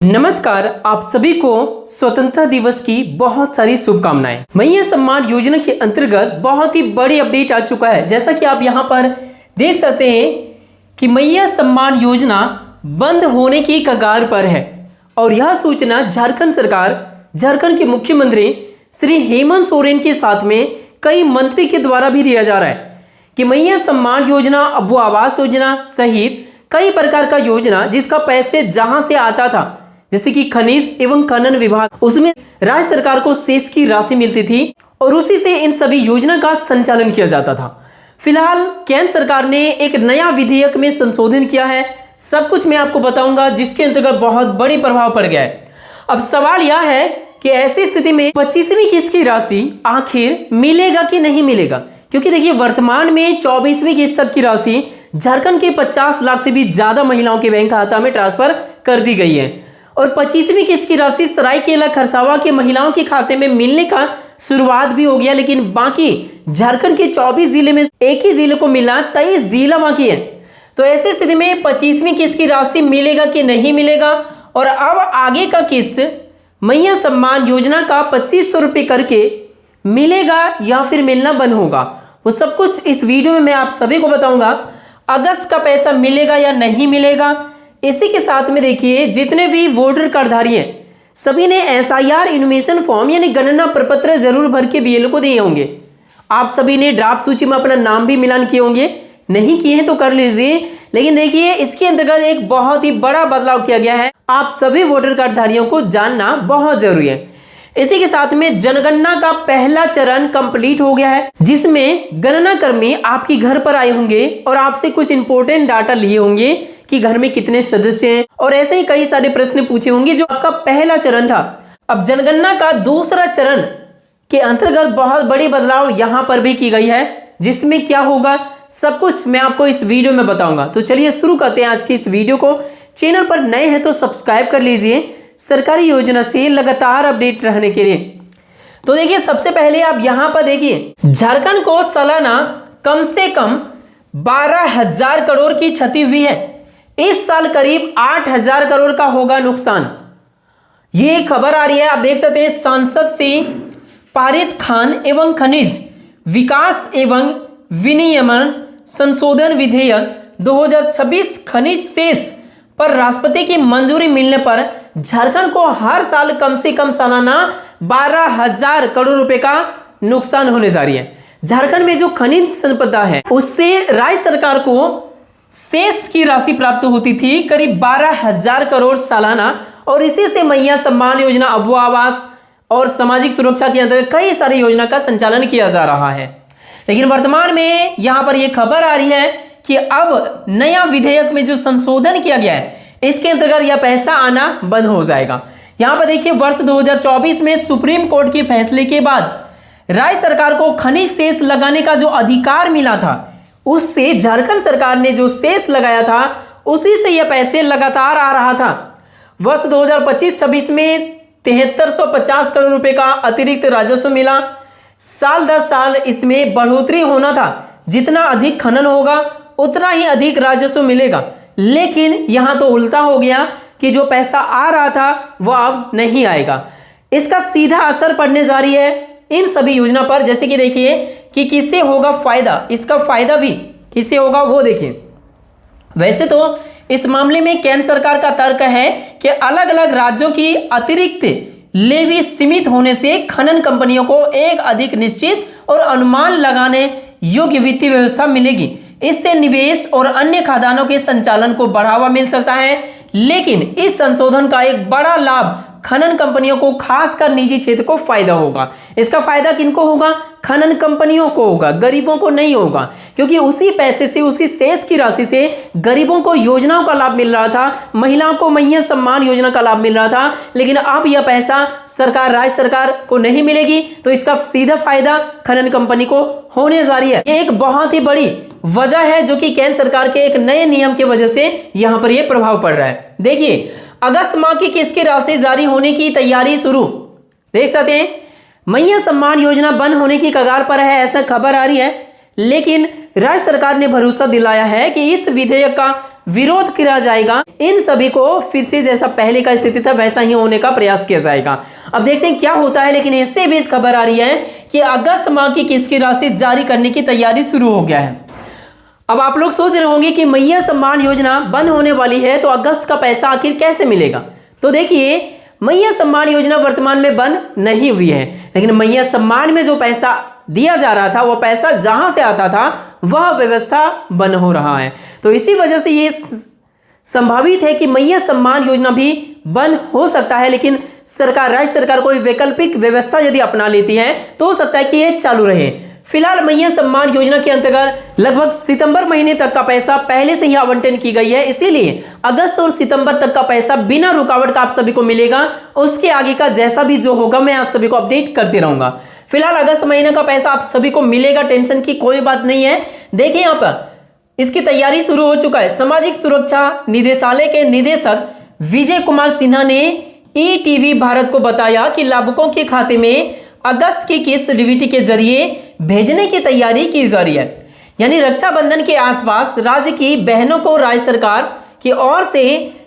नमस्कार, आप सभी को स्वतंत्रता दिवस की बहुत सारी शुभकामनाएं। मैया सम्मान योजना के अंतर्गत बहुत ही बड़ी अपडेट आ चुका है। जैसा कि आप यहां पर देख सकते हैं कि मैया सम्मान योजना बंद होने की कगार पर है और यह सूचना झारखंड के मुख्यमंत्री श्री हेमंत सोरेन के साथ में कई मंत्री के द्वारा भी दिया जा रहा है कि मैया सम्मान योजना, अब्बू आवास योजना सहित कई प्रकार का योजना जिसका पैसे जहां से आता था, जैसे कि खनिज एवं खनन विभाग, उसमें राज्य सरकार को शेष की राशि मिलती थी और उसी से इन सभी योजना का संचालन किया जाता था। फिलहाल केंद्र सरकार ने एक नया विधेयक में संशोधन किया है। सब कुछ मैं आपको बताऊंगा, जिसके अंतर्गत बहुत बड़ी प्रभाव पड़ गया है। अब सवाल यह है कि ऐसी स्थिति में 25वीं किस्त की राशि आखिर मिलेगा कि नहीं मिलेगा, क्योंकि देखिए वर्तमान में 24वीं किस्त तक की राशि झारखंड के 50 लाख से भी ज्यादा महिलाओं के बैंक खाता में ट्रांसफर कर दी गई है और 25वीं किस्त की राशि सरायकेला खरसावां के महिलाओं के खाते में मिलने का शुरुआत भी हो गया, लेकिन बाकी झारखंड के 24 जिले में एक ही जिले को मिला, 23 जिला बाकी है। तो ऐसी स्थिति में 25वीं किस्त की राशि मिलेगा कि नहीं मिलेगा और अब आगे का किस्त मैया सम्मान योजना का 2500 रुपये करके मिलेगा या फिर मिलना बंद होगा, वो सब कुछ इस वीडियो में मैं आप सभी को बताऊंगा। अगस्त का पैसा मिलेगा या नहीं मिलेगा, इसी के साथ में देखिए जितने भी वोटर कार्डधारी हैं सभी ने SIR इन्फॉर्मेशन फॉर्म यानी गणना प्रपत्र जरूर भर के BLO को दिए होंगे। आप सभी ने ड्राफ्ट सूची में अपना नाम भी मिलान किए होंगे, नहीं किए हैं तो कर लीजिए। लेकिन देखिए इसके अंतर्गत एक बहुत ही बड़ा बदलाव किया गया है, आप सभी वोटर कार्डधारियों को जानना बहुत जरूरी है। इसी के साथ में जनगणना का पहला चरण कंप्लीट हो गया है, जिसमें गणना कर्मी आपके घर पर आए होंगे और आपसे कुछ इंपॉर्टेंट डाटा लिए होंगे कि घर में कितने सदस्य हैं और ऐसे ही कई सारे प्रश्न पूछे होंगे, जो आपका पहला चरण था। अब जनगणना का दूसरा चरण के अंतर्गत बहुत बड़ी बदलाव यहां पर भी की गई है, जिसमें क्या होगा सब कुछ मैं आपको इस वीडियो में बताऊंगा। तो चलिए शुरू करते हैं आज की इस वीडियो को। चैनल पर नए हैं तो सब्सक्राइब कर लीजिए सरकारी योजना से लगातार अपडेट रहने के लिए। तो देखिए सबसे पहले आप यहां पर देखिए झारखंड को सालाना कम से कम 12,000 करोड़ की क्षति हुई है। इस साल करीब 8,000 करोड़ का होगा नुकसान, ये खबर आ रही है। आप देख सकते हैं संसद से पारित खान एवं खनिज विकास एवं विनियमन संशोधन विधेयक 2026 खनिज शेष पर राष्ट्रपति की मंजूरी मिलने पर झारखंड को हर साल कम से कम सालाना 12,000 करोड़ रुपए का नुकसान होने जा रही है। झारखंड में जो खनिज संपदा है उससे राज्य सरकार को शेष की राशि प्राप्त होती थी करीब 12,000 करोड़ सालाना, और इसी से मैया सम्मान योजना, अब्बू आवास और सामाजिक सुरक्षा के अंतर्गत कई सारी योजना का संचालन किया जा रहा है। लेकिन वर्तमान में यहां पर यह खबर आ रही है कि अब नया विधेयक में जो संशोधन किया गया है इसके अंतर्गत यह पैसा आना बंद हो जाएगा। यहां पर देखिए वर्ष 2024 में सुप्रीम कोर्ट के फैसले के बाद राज्य सरकार को खनिज शेष लगाने का जो अधिकार मिला था, उससे झारखंड सरकार ने जो शेष लगाया था उसी से यह पैसे लगातार आ रहा था। वर्ष 2025-26 में 7350 करोड़ रुपए का अतिरिक्त राजस्व मिला। साल दर साल इसमें बढ़ोतरी होना था, जितना अधिक खनन होगा उतना ही अधिक राजस्व मिलेगा। लेकिन यहां तो उल्टा हो गया कि जो पैसा आ रहा था वह अब नहीं आएगा। इसका सीधा असर पड़ने जा रही है इन सभी योजना पर। जैसे कि देखिए कि किससे होगा फायदा, इसका फायदा भी किससे होगा वो देखिए। वैसे तो इस मामले में केंद्र सरकार का तर्क है कि अलग अलग राज्यों की अतिरिक्त लेवी सीमित होने से खनन कंपनियों को एक अधिक निश्चित और अनुमान लगाने योग्य वित्तीय व्यवस्था मिलेगी। इससे निवेश और अन्य खदानों के संचालन को बढ़ावा मिल सकता है। लेकिन इस संशोधन का एक बड़ा लाभ खनन कंपनियों को, खासकर निजी क्षेत्र को फायदा होगा। इसका फायदा किनको होगा? खनन कंपनियों को होगा, गरीबों को नहीं होगा, क्योंकि उसी पैसे से, उसी शेष की राशि से गरीबों को योजनाओं का लाभ मिल रहा था, महिलाओं को मैया सम्मान योजना का लाभ मिल रहा था। लेकिन अब यह पैसा सरकार, राज्य सरकार को नहीं मिलेगी, तो इसका सीधा फायदा खनन कंपनी को होने जा रही है। एक बहुत ही बड़ी वजह है जो कि केंद्र सरकार के एक नए नियम की वजह से यहां पर यह प्रभाव पड़ रहा है। देखिए अगस्त माह की किस्त की राशि जारी होने की तैयारी शुरू, देख सकते हैं मैया सम्मान योजना बंद होने की कगार पर है, ऐसा खबर आ रही है। लेकिन राज्य सरकार ने भरोसा दिलाया है कि इस विधेयक का विरोध किया जाएगा। इन सभी को फिर से जैसा पहले का स्थिति था वैसा ही होने का प्रयास किया जाएगा। अब देखते हैं क्या होता है। लेकिन इससे बीच खबर आ रही है कि अगस्त माह की किस्त की राशि जारी करने की तैयारी शुरू हो गया है। अब आप लोग सोच रहे होंगे कि मैया सम्मान योजना बंद होने वाली है तो अगस्त का पैसा आखिर कैसे मिलेगा। तो देखिए, मैया सम्मान योजना वर्तमान में बंद नहीं हुई है, लेकिन मैया सम्मान में जो पैसा दिया जा रहा था वो पैसा जहां से आता था वह व्यवस्था बंद हो रहा है। तो इसी वजह से ये संभावित है कि मैया सम्मान योजना भी बंद हो सकता है, लेकिन सरकार, राज्य सरकार कोई वैकल्पिक व्यवस्था यदि अपना लेती है तो हो सकता है कि ये चालू रहे। फिलहाल मैया सम्मान योजना के अंतर्गत लगभग सितंबर महीने तक का पैसा पहले से ही आवंटन की गई है, इसीलिए अगस्त और सितंबर तक का पैसा बिना रुकावट का आप सभी को मिलेगा। उसके आगे का जैसा भी जो होगा मैं आप सभी को अपडेट करते रहूंगा। फिलहाल अगस्त महीने का पैसा आप सभी को मिलेगा, टेंशन की कोई बात नहीं है। देखिए यहाँ पर इसकी तैयारी शुरू हो चुका है। सामाजिक सुरक्षा निदेशालय के निदेशक विजय कुमार सिन्हा ने ईटीवी भारत को बताया कि लाभुकों के खाते में अगस्त की किस्त डीबीटी के जरिए भेजने की तैयारी की जा रही है। यानी रक्षाबंधन के आसपास राज्य की बहनों को राज्य सरकार की ओर से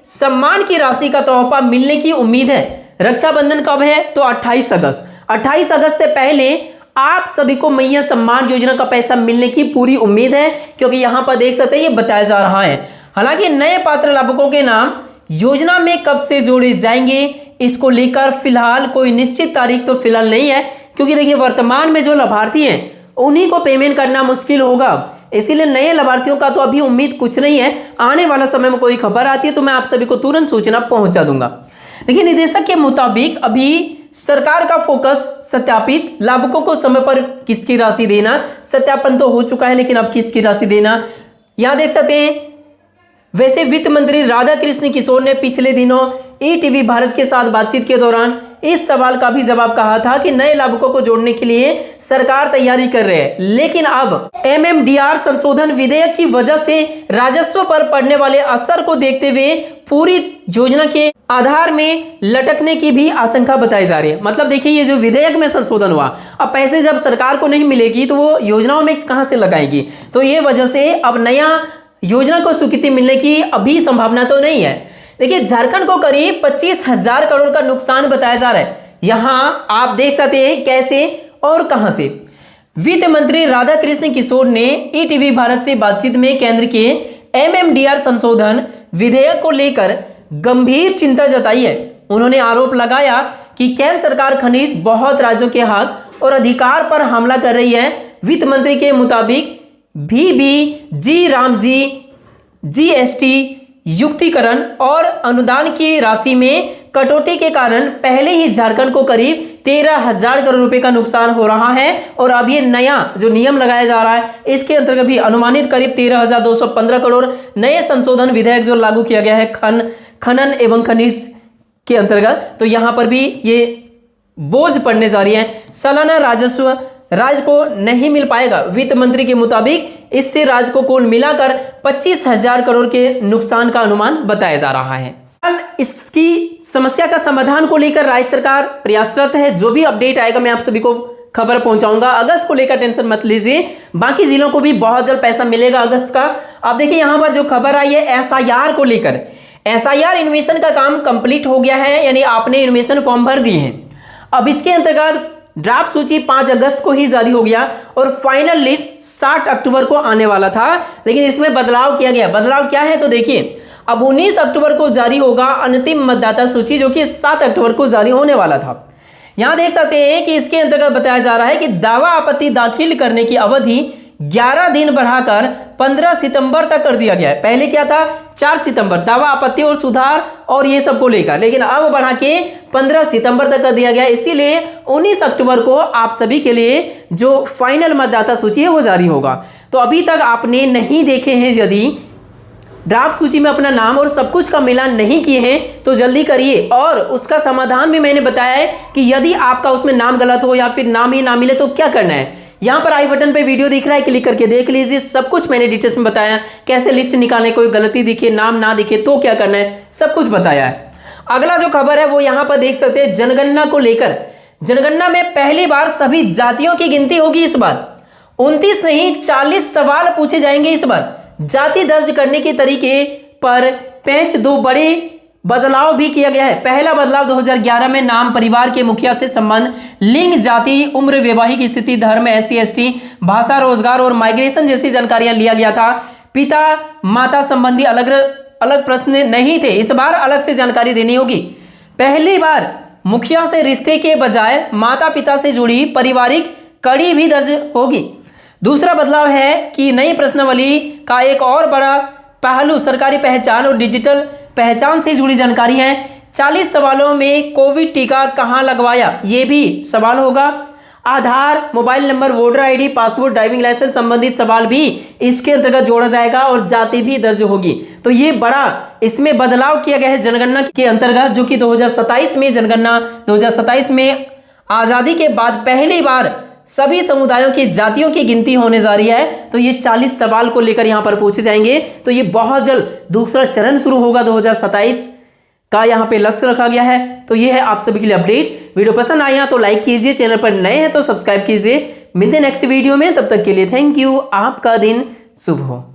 सम्मान की राशि का तोहफा मिलने की उम्मीद है। रक्षाबंधन कब है? तो 28 अगस्त। 28 अगस्त से पहले आप सभी को मैया सम्मान योजना का पैसा मिलने की पूरी उम्मीद है, क्योंकि यहां पर देख सकते हैं ये बताया जा रहा है। हालांकि नए पात्र लाभुकों के नाम योजना में कब से जोड़े जाएंगे इसको लेकर फिलहाल कोई निश्चित तारीख तो फिलहाल नहीं है, क्योंकि देखिए वर्तमान में जो लाभार्थी हैं उन्हीं को पेमेंट करना मुश्किल होगा, इसीलिए नए लाभार्थियों का तो अभी उम्मीद कुछ नहीं है। आने वाला समय में कोई खबर आती है तो मैं आप सभी को तुरंत सूचना पहुंचा दूंगा। देखिए, निदेशक के मुताबिक अभी सरकार का फोकस सत्यापित लाभुकों को समय पर किस्त की राशि देना, सत्यापन तो हो चुका है लेकिन अब किस्त की राशि देना। यहां देख सकते हैं वैसे वित्त मंत्री राधा कृष्ण किशोर ने पिछले दिनों ईटीवी भारत के साथ बातचीत के दौरान इस सवाल का भी जवाब कहा था कि नए लाभुकों को जोड़ने के लिए सरकार तैयारी कर रही है, लेकिन अब एमएमडीआर संशोधन विधेयक की वजह से राजस्व पर पड़ने वाले असर को देखते हुए पूरी योजना के आधार में लटकने की भी आशंका बताई जा रही है। मतलब देखिए, ये जो विधेयक में संशोधन हुआ, अब पैसे जब सरकार को नहीं मिलेगी तो वो योजनाओं में कहां से लगाएगी, तो ये वजह से अब नया योजना को स्वीकृति मिलने की अभी संभावना तो नहीं है। देखिए, झारखंड को करीब 25,000 करोड़ का नुकसान बताया जा रहा है। यहां आप देख सकते हैं कैसे और कहां से। वित्त मंत्री राधा कृष्ण किशोर ने ईटीवी भारत से बातचीत में केंद्र के एमएमडीआर संशोधन विधेयक को लेकर गंभीर चिंता जताई है। उन्होंने आरोप लगाया कि केंद्र सरकार खनिज बहुत राज्यों के हक और अधिकार पर हमला कर रही है। वित्त मंत्री के मुताबिक VBG रामजी जीएसटी युक्तिकरण और अनुदान की राशि में कटौती के कारण पहले ही झारखंड को करीब 13,000 करोड़ रुपए का नुकसान हो रहा है, और अब ये नया जो नियम लगाया जा रहा है इसके अंतर्गत भी अनुमानित करीब 13,215 करोड़ नए संशोधन विधेयक जो लागू किया गया है खनन एवं खनिज के अंतर्गत, तो यहां पर भी ये बोझ पड़ने जा रही है। सालाना राजस्व राज्य को नहीं मिल पाएगा। वित्त मंत्री के मुताबिक इससे राज्य को कुल मिलाकर 25,000 करोड़ के नुकसान का अनुमान बताया जा रहा है। इसकी समस्या का समाधान को लेकर राज्य सरकार प्रयासरत है। जो भी अपडेट आएगा मैं आप सभी को खबर पहुंचाऊंगा। अगस्त को लेकर टेंशन मत लीजिए, बाकी जिलों को भी बहुत जल्द पैसा मिलेगा अगस्त का। अब देखिए यहां पर जो खबर आई है एसआईआर को लेकर, एसआईआर इन्वेस्टमेंट का काम कंप्लीट हो गया है, यानी आपने इन्वेस्टमेंट फॉर्म भर दिए हैं। अब इसके अंतर्गत ड्राफ्ट सूची 5 अगस्त को ही जारी हो गया और फाइनल लिस्ट 60 अक्टूबर को आने वाला था, लेकिन इसमें बदलाव किया गया। बदलाव क्या है तो देखिए, अब 19 अक्टूबर को जारी होगा अंतिम मतदाता सूची, जो कि 7 अक्टूबर को जारी होने वाला था। यहां देख सकते हैं कि इसके अंतर्गत बताया जा रहा है कि दावा आपत्ति दाखिल करने की अवधि 11 दिन बढ़ाकर 15 सितंबर तक कर दिया गया है। पहले क्या था 4 सितंबर दावा आपत्ति और सुधार और ये सब को लेकर, लेकिन अब बढ़ा के 15 सितंबर तक कर दिया गया। इसीलिए 19 अक्टूबर को आप सभी के लिए जो फाइनल मतदाता सूची है वो जारी होगा। तो अभी तक आपने नहीं देखे हैं, यदि ड्राफ्ट सूची में अपना नाम और सब कुछ का मिलान नहीं किए हैं तो जल्दी करिए। और उसका समाधान भी मैंने बताया है कि यदि आपका उसमें नाम गलत हो या फिर नाम ही ना मिले तो क्या करना है। यहां पर आई बटन पे वीडियो दिख रहा है, क्लिक करके देख लीजिए। सब कुछ मैंने डिटेल्स में बताया, कैसे लिस्ट निकालने, कोई गलती दिखे, नाम ना दिखे तो क्या करना है, सब कुछ बताया है। अगला जो खबर है वो यहां पर देख सकते हैं जनगणना को लेकर। जनगणना में पहली बार सभी जातियों की गिनती होगी। इस बार 29 नहीं 40 सवाल पूछे जाएंगे। इस बार जाति दर्ज करने के तरीके पर पेंच दो बड़े बदलाव भी किया गया है। पहला बदलाव 2011 में नाम, परिवार के मुखिया से संबंध, लिंग, जाति, उम्र, वैवाहिक स्थिति, धर्म, SC ST, भाषा, रोजगार और माइग्रेशन जैसी जानकारियां लिया गया था। पिता माता संबंधी अलग अलग प्रश्न नहीं थे, इस बार अलग से जानकारी देनी होगी। पहली बार मुखिया से रिश्ते के बजाय माता पिता से जुड़ी पारिवारिक कड़ी भी दर्ज होगी। दूसरा बदलाव है कि नई प्रश्नावली का एक और बड़ा पहलू सरकारी पहचान और डिजिटल पहचान से जुड़ी जानकारी है। 40 सवालों में कोविड टीका कहां लगवाया, यह भी सवाल होगा। Aadhaar, mobile number, voter ID, passport, driving licence संबंधित सवाल भी इसके अंतर्गत जोड़ा जाएगा और जाति भी दर्ज होगी। तो ये बड़ा इसमें बदलाव किया गया है जनगणना के अंतर्गत, जो कि 2027 में जनगणना 2027 में आजादी के बाद पहली बार सभी समुदायों की जातियों की गिनती होने जा रही है। तो ये 40 सवाल को लेकर यहां पर पूछे जाएंगे। तो ये बहुत जल्द दूसरा चरण शुरू होगा, 2027 का यहां पे लक्ष्य रखा गया है। तो ये है आप सभी के लिए अपडेट। वीडियो पसंद आया तो लाइक कीजिए, चैनल पर नए हैं तो सब्सक्राइब कीजिए। मिलते हैं नेक्स्ट वीडियो में, तब तक के लिए थैंक यू। आपका दिन शुभ हो।